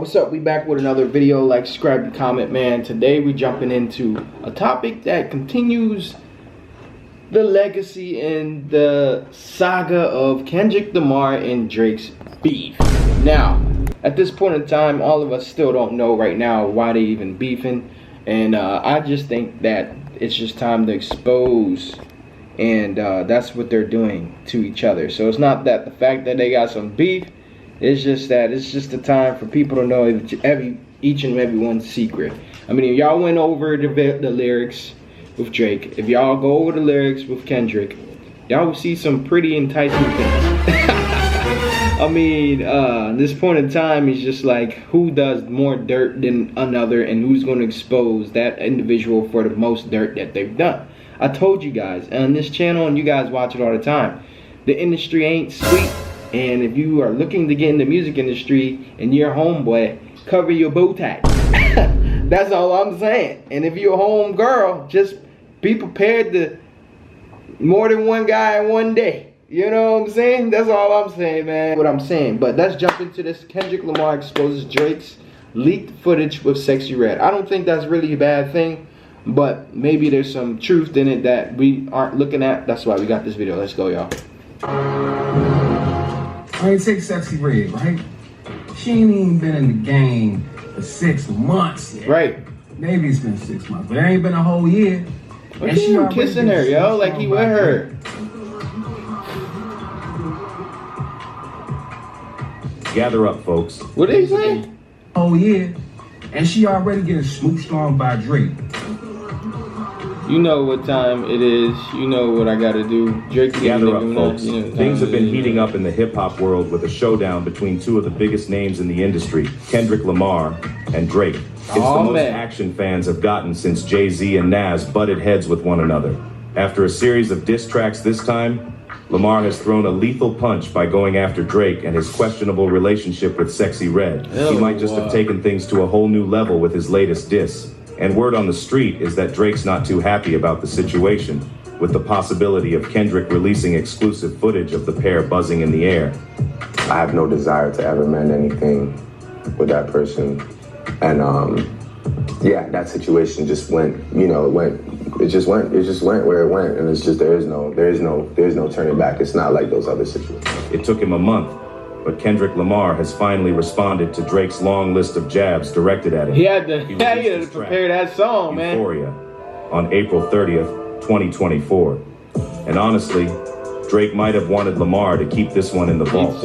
What's up? We back with another video. Like, subscribe, comment, man. Today we jumping into a topic that continues the legacy and the saga of Kendrick Lamar and Drake's beef. Now, at this point in time, all of us still don't know right now why they even beefing, and I just think that it's just time to expose, and that's what they're doing to each other. So it's not that the fact that they got some beef. It's just that it's just the time for people to know each and every one's secret. I mean, if y'all went over the lyrics with Drake, if y'all go over the lyrics with Kendrick, y'all will see some pretty enticing things. I mean, this point in time is just like who does more dirt than another, and who's going to expose that individual for the most dirt that they've done. I told you guys on this channel, and you guys watch it all the time, the industry ain't sweet. And if you are looking to get in the music industry and you're a homeboy, cover your bow tie. That's all I'm saying. And if you're a home girl, just be prepared to more than one guy in one day. You know what I'm saying? That's all I'm saying, man. What I'm saying. But let's jump into this. Kendrick Lamar exposes Drake's leaked footage with Sexxy Red. I don't think that's really a bad thing, but maybe there's some truth in it that we aren't looking at. That's why we got this video. Let's go, y'all. I ain't take Sexxy Red, right? She ain't even been in the game for 6 months yet. Right. Maybe it's been 6 months, but it ain't been a whole year. Look at him kissing her, yo, like he with her. Gather up, folks. What did he say? Whole year, and she already getting smooched on by Drake. You know what time it is. You know what I gotta do. Drake, gather up, folks. Things have been heating up in the hip-hop world with a showdown between two of the biggest names in the industry, Kendrick Lamar and Drake. It's the most action fans have gotten since Jay-Z and Nas butted heads with one another. After a series of diss tracks this time, Lamar has thrown a lethal punch by going after Drake and his questionable relationship with Sexxy Red. He might just have taken things to a whole new level with his latest diss. And word on the street is that Drake's not too happy about the situation, with the possibility of Kendrick releasing exclusive footage of the pair buzzing in the air. I have no desire to ever mend anything with that person. And yeah, that situation just went, it just went where it went. And it's just, there is no turning back. It's not like those other situations. It took him a month, but Kendrick Lamar has finally responded to Drake's long list of jabs directed at him. He had to prepare that song, man. Euphoria, on April 30th, 2024. And honestly, Drake might have wanted Lamar to keep this one in the vault.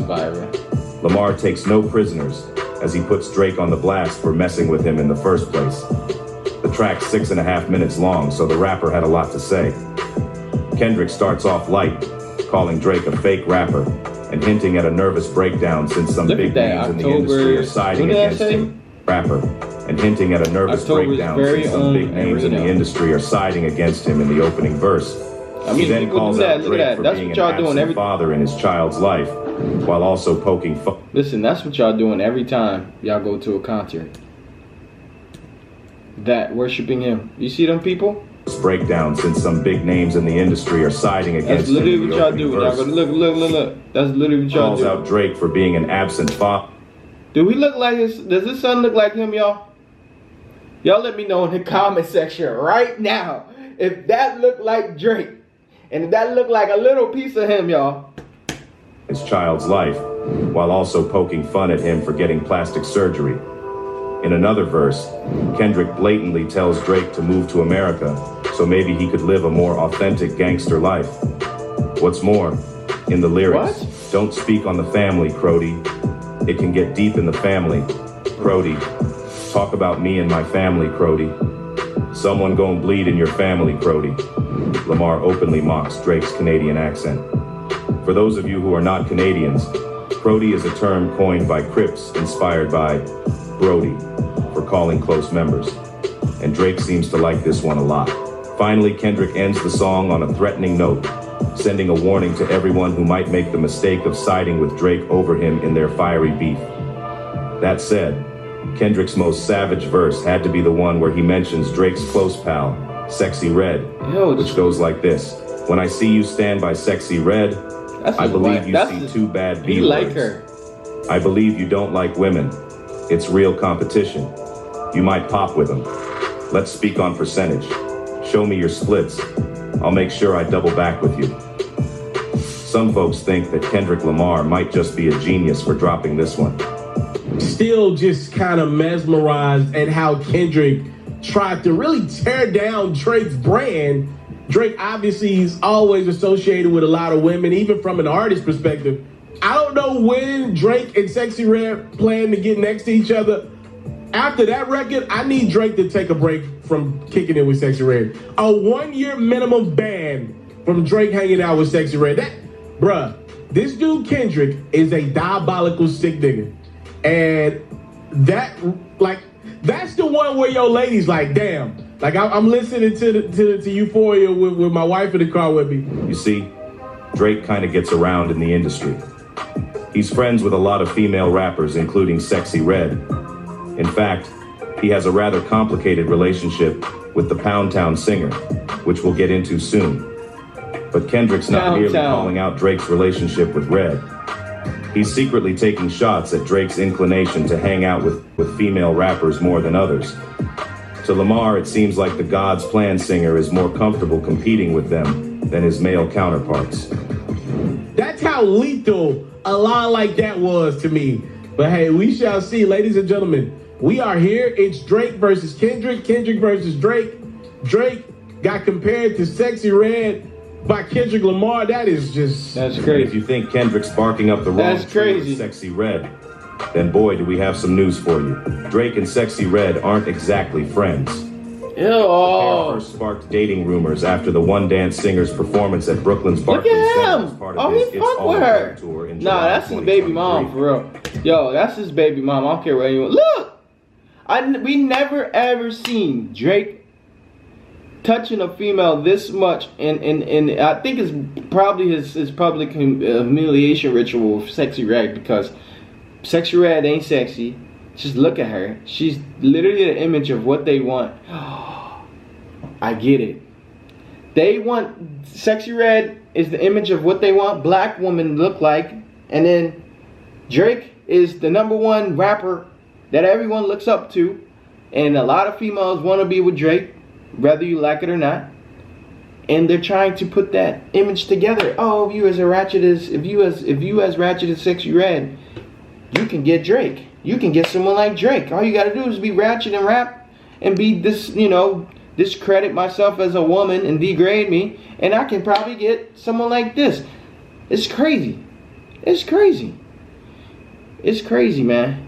Lamar takes no prisoners as he puts Drake on the blast for messing with him in the first place. The track's 6.5 minutes long, so the rapper had a lot to say. Kendrick starts off light, calling Drake a fake rapper, and hinting at a nervous breakdown since some big names in the industry are siding against him. Rapper, and hinting at a nervous breakdown since some big names in the industry are siding against him in the opening verse. He then calls out Drake for being an absent father in his child's life, while also poking fun. Listen, that's what y'all doing every time y'all go to a concert. That worshiping him. You see them people? Breakdown since some big names in the industry are siding against him. That's literally what y'all do. Y'all go, look. That's literally what y'all do. Calls out Drake for being an absent father. Do he look like his? Does his son look like him, y'all? Y'all let me know in the comment section right now if that looked like Drake, and if that looked like a little piece of him, y'all. His child's life, while also poking fun at him for getting plastic surgery. In another verse, Kendrick blatantly tells Drake to move to America so maybe he could live a more authentic gangster life. What's more, in the lyrics, don't speak on the family, Crody. It can get deep in the family, Crody. Talk about me and my family, Crody. Someone gon' bleed in your family, Crody. Lamar openly mocks Drake's Canadian accent. For those of you who are not Canadians, Crody is a term coined by Crips inspired by Brody for calling close members. And Drake seems to like this one a lot. Finally, Kendrick ends the song on a threatening note, sending a warning to everyone who might make the mistake of siding with Drake over him in their fiery beef. That said, Kendrick's most savage verse had to be the one where he mentions Drake's close pal, Sexxy Red, which goes like this. When I see you stand by Sexxy Red, I believe you see two bad B-words. I believe you don't like women. It's real competition. You might pop with them. Let's speak on percentage. Show me your splits. I'll make sure I double back with you. Some folks think that Kendrick Lamar might just be a genius for dropping this one. Still just kind of mesmerized at how Kendrick tried to really tear down Drake's brand. Drake obviously is always associated with a lot of women, even from an artist perspective. I don't know when Drake and Sexxy Red plan to get next to each other. After that record, I need Drake to take a break from kicking it with Sexxy Red. A 1-year minimum ban from Drake hanging out with Sexxy Red. Bruh, this dude Kendrick is a diabolical sick nigga. And that's the one where your ladies like, damn. Like I'm listening to Euphoria with my wife in the car with me. You see, Drake kind of gets around in the industry. He's friends with a lot of female rappers, including Sexxy Red. In fact, he has a rather complicated relationship with the Pound Town singer, which we'll get into soon. But Kendrick's not merely calling out Drake's relationship with Red. He's secretly taking shots at Drake's inclination to hang out with female rappers more than others. To Lamar, it seems like the God's Plan singer is more comfortable competing with them than his male counterparts. That's how lethal a line like that was to me. But hey, we shall see, ladies and gentlemen. We are here. It's Drake versus Kendrick. Kendrick versus Drake. Drake got compared to Sexxy Red by Kendrick Lamar. That's crazy. If you think Kendrick's barking up the wrong tree with Sexxy Red, then boy, do we have some news for you. Drake and Sexxy Red aren't exactly friends. Ew. The pair first sparked dating rumors after the One Dance singer's performance at Brooklyn's Barclays Center as part of his It's All About tour in July. Nah, that's his baby mom for real. Yo, that's his baby mom. I don't care what anyone. Look, we never ever seen Drake touching a female this much, and I think it's probably his public humiliation ritual with Sexxy Red, because Sexxy Red ain't sexy. Just look at her. She's literally the image of what they want. I get it. They want Sexxy Red is the image of what they want black women look like, and then Drake is the #1 rapper that everyone looks up to, and a lot of females want to be with Drake, whether you like it or not. And they're trying to put that image together. Oh, if you as ratchet as Sexxy Red, you can get Drake. You can get someone like Drake. All you gotta do is be ratchet and rap and be this, discredit myself as a woman and degrade me, and I can probably get someone like this. It's crazy. It's crazy. It's crazy, man.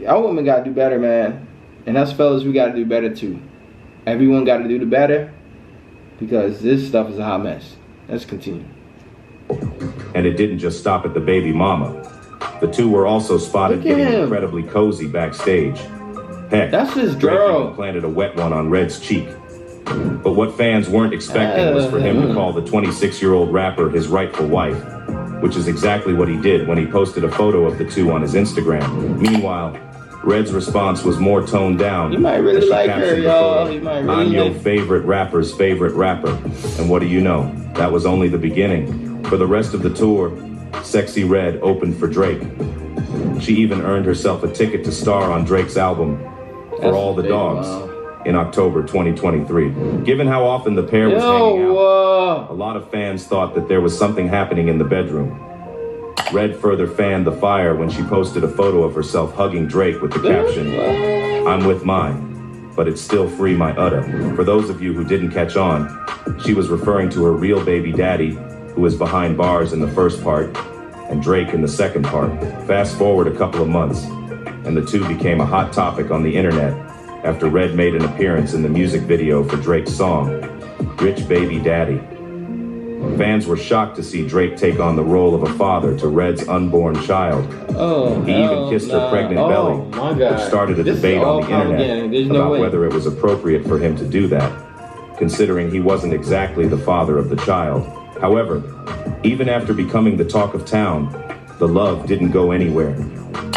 Our women gotta do better, man. And us fellas, we gotta do better too. Everyone gotta do the better, because this stuff is a hot mess. Let's continue. And it didn't just stop at the baby mama. The two were also spotted getting incredibly cozy backstage. Heck, that's his Drake girl. even planted a wet one on Red's cheek. But what fans weren't expecting was for him to call the 26-year-old rapper his rightful wife, which is exactly what he did when he posted a photo of the two on his Instagram. Meanwhile, Red's response was more toned down. You might really like her, y'all. I'm your favorite rapper's favorite rapper. And what do you know? That was only the beginning. For the rest of the tour, Sexxy Red opened for Drake. She even earned herself a ticket to star on Drake's album, For All the Dogs, in October 2023. Given how often the pair was hanging out, a lot of fans thought that there was something happening in the bedroom. Red further fanned the fire when she posted a photo of herself hugging Drake with the caption, I'm with mine, but it's still free my udder. For those of you who didn't catch on, she was referring to her real baby daddy, who was behind bars in the first part, and Drake in the second part. Fast forward a couple of months, and the two became a hot topic on the internet after Red made an appearance in the music video for Drake's song, Rich Baby Daddy. Fans were shocked to see Drake take on the role of a father to Red's unborn child. He even kissed her pregnant belly, which started a debate on the internet about whether it was appropriate for him to do that, considering he wasn't exactly the father of the child. However, even after becoming the talk of town, the love didn't go anywhere.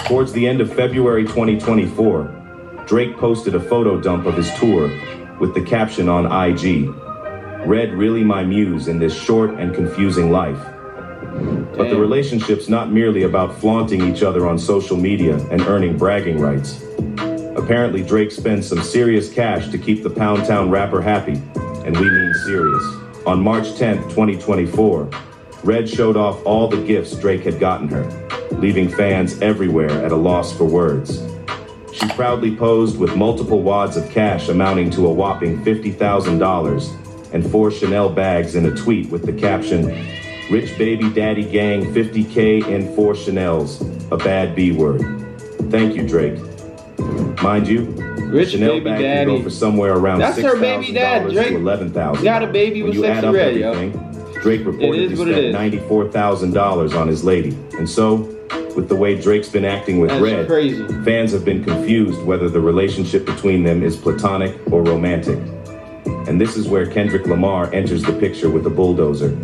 Towards the end of February 2024, Drake posted a photo dump of his tour with the caption on IG, Red really my muse in this short and confusing life. But the relationship's not merely about flaunting each other on social media and earning bragging rights. Apparently, Drake spends some serious cash to keep the Pound Town rapper happy, and we mean serious. On March 10th, 2024, Red showed off all the gifts Drake had gotten her, leaving fans everywhere at a loss for words. She proudly posed with multiple wads of cash amounting to a whopping $50,000 and 4 Chanel bags in a tweet with the caption, "Rich baby daddy gang 50K in 4 Chanels, a bad B word. Thank you, Drake." Mind you, Rich Chanel baby bag daddy. can go for somewhere around That's her baby dad, $6,000 Drake. to $11,000. Got a baby When with you add Sexxy up Red, yo. everything, Drake reportedly is what it spent is. $94,000 on his lady. And so, with the way Drake's been acting with That's Red, crazy. fans have been confused whether the relationship between them is platonic or romantic. And this is where Kendrick Lamar enters the picture with a bulldozer.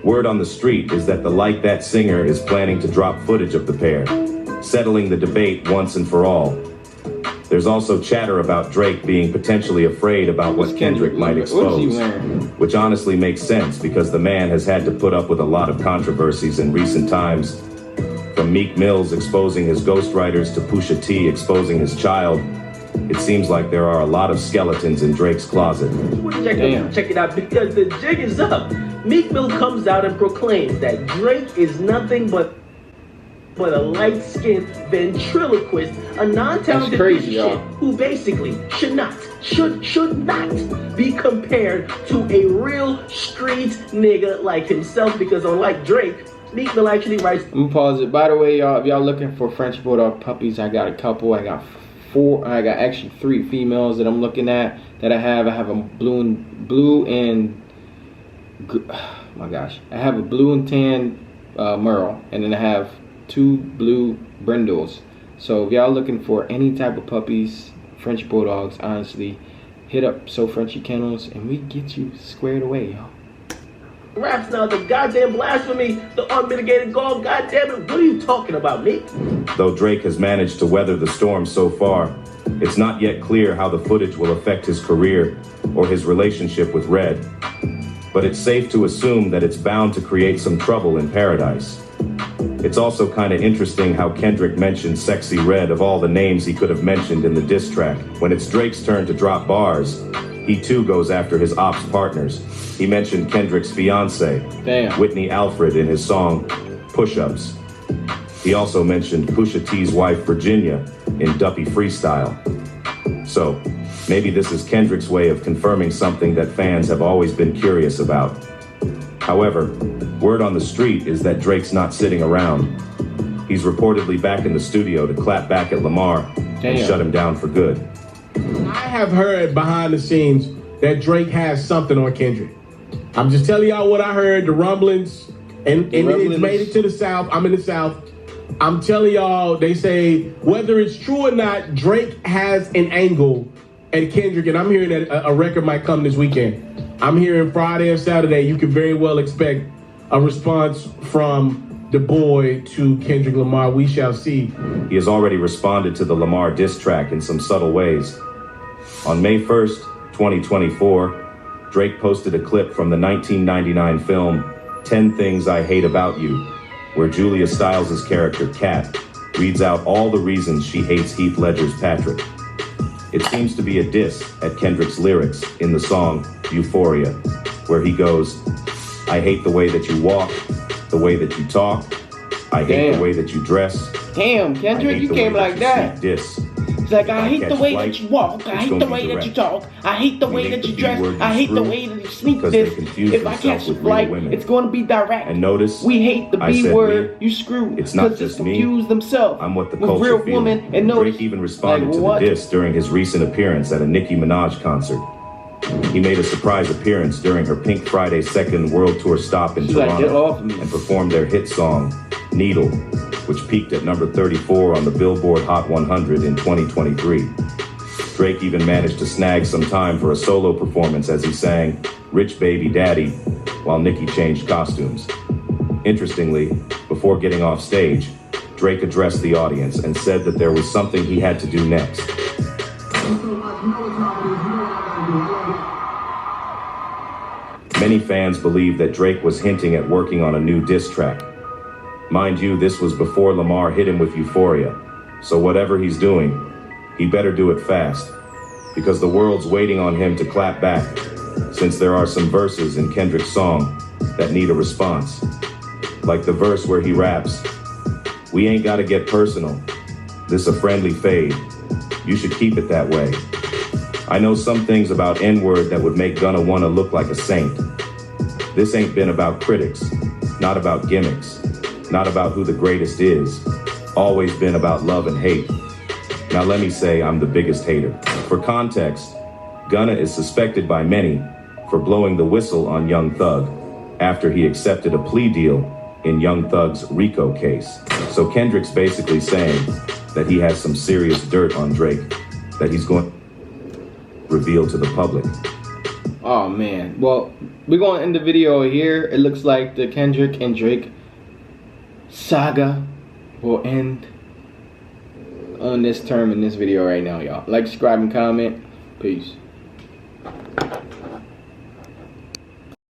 Word on the street is that the Like That singer is planning to drop footage of the pair, settling the debate once and for all. There's also chatter about Drake being potentially afraid about what Kendrick might What's he expose, wearing? which honestly makes sense because the man has had to put up with a lot of controversies in recent times. From Meek Mill's exposing his ghostwriters to Pusha T exposing his child, it seems like there are a lot of skeletons in Drake's closet. Check it out, because the jig is up. Meek Mill comes out and proclaims that Drake is nothing but a light-skinned ventriloquist, a non-talented crazy, piece of y'all. shit who basically should not be compared to a real street nigga like himself, because unlike Drake, Meek Mill actually writes. I'm gonna pause it. By the way, y'all, if y'all looking for French Bulldog puppies, I got a couple. I got 4. I got actually 3 females that I'm looking at that I have. I have a blue and oh my gosh, I have a blue and tan Merle, and then I have 2 blue brindles. So if y'all looking for any type of puppies, French Bulldogs, honestly, hit up So Frenchy Kennels and we get you squared away, y'all. Raps now, the goddamn blasphemy, the unmitigated gall, goddamn it, what are you talking about, Meek? Though Drake has managed to weather the storm so far, it's not yet clear how the footage will affect his career or his relationship with Red. But it's safe to assume that it's bound to create some trouble in paradise. It's also kind of interesting how Kendrick mentioned Sexxy Red of all the names he could have mentioned in the diss track. When it's Drake's turn to drop bars, he too goes after his ops partners. He mentioned Kendrick's fiance, Whitney Alfred, in his song Push-Ups. He also mentioned Pusha T's wife, Virginia, in Duppy Freestyle. So, maybe this is Kendrick's way of confirming something that fans have always been curious about. However, word on the street is that Drake's not sitting around. He's reportedly back in the studio to clap back at Lamar and shut him down for good. I have heard behind the scenes that Drake has something on Kendrick. I'm just telling y'all what I heard, the rumblings, and it's made it to the South. I'm in the South. I'm telling y'all, they say, whether it's true or not, Drake has an angle at Kendrick, and I'm hearing that a record might come this weekend. I'm hearing Friday and Saturday, you can very well expect a response from the boy to Kendrick Lamar. We shall see. He has already responded to the Lamar diss track in some subtle ways. On May 1st, 2024, Drake posted a clip from the 1999 film 10 Things I Hate About You, where Julia Stiles' character, Kat, reads out all the reasons she hates Heath Ledger's Patrick. It seems to be a diss at Kendrick's lyrics in the song Euphoria, where he goes, "I hate the way that you walk, the way that you talk. I hate the way that you dress." Damn, Kendrick, you came like that. Diss. It's like, I hate the way that you walk. I hate the way that you talk. I hate the way that you dress. I hate the way that you sneak this. If I catch a flight, it's going to be direct. And notice, we hate the B word. You screw. It's not just me. Confuse themselves. I'm what the with culture real feels. woman. And notice, Drake even responded to the diss during his recent appearance at a Nicki Minaj concert. He made a surprise appearance during her Pink Friday 2nd World Tour stop in Toronto and performed their hit song, Needle, which peaked at number 34 on the Billboard Hot 100 in 2023. Drake even managed to snag some time for a solo performance as he sang Rich Baby Daddy while Nicki changed costumes. Interestingly, before getting off stage, Drake addressed the audience and said that there was something he had to do next. Many fans believe that Drake was hinting at working on a new diss track. Mind you, this was before Lamar hit him with Euphoria. So whatever he's doing, he better do it fast, because the world's waiting on him to clap back, since there are some verses in Kendrick's song that need a response. Like the verse where he raps, "We ain't gotta get personal. This a friendly fade. You should keep it that way. I know some things about N-word that would make Gunna wanna look like a saint. This ain't been about critics, not about gimmicks, not about who the greatest is. Always been about love and hate. Now let me say I'm the biggest hater." For context, Gunna is suspected by many for blowing the whistle on Young Thug after he accepted a plea deal in Young Thug's RICO case. So Kendrick's basically saying that he has some serious dirt on Drake that he's going to reveal to the public. Oh man, well, we're going to end the video here. It looks like the Kendrick and Drake saga will end on this term in this video right now, y'all. Like, subscribe, and comment. Peace.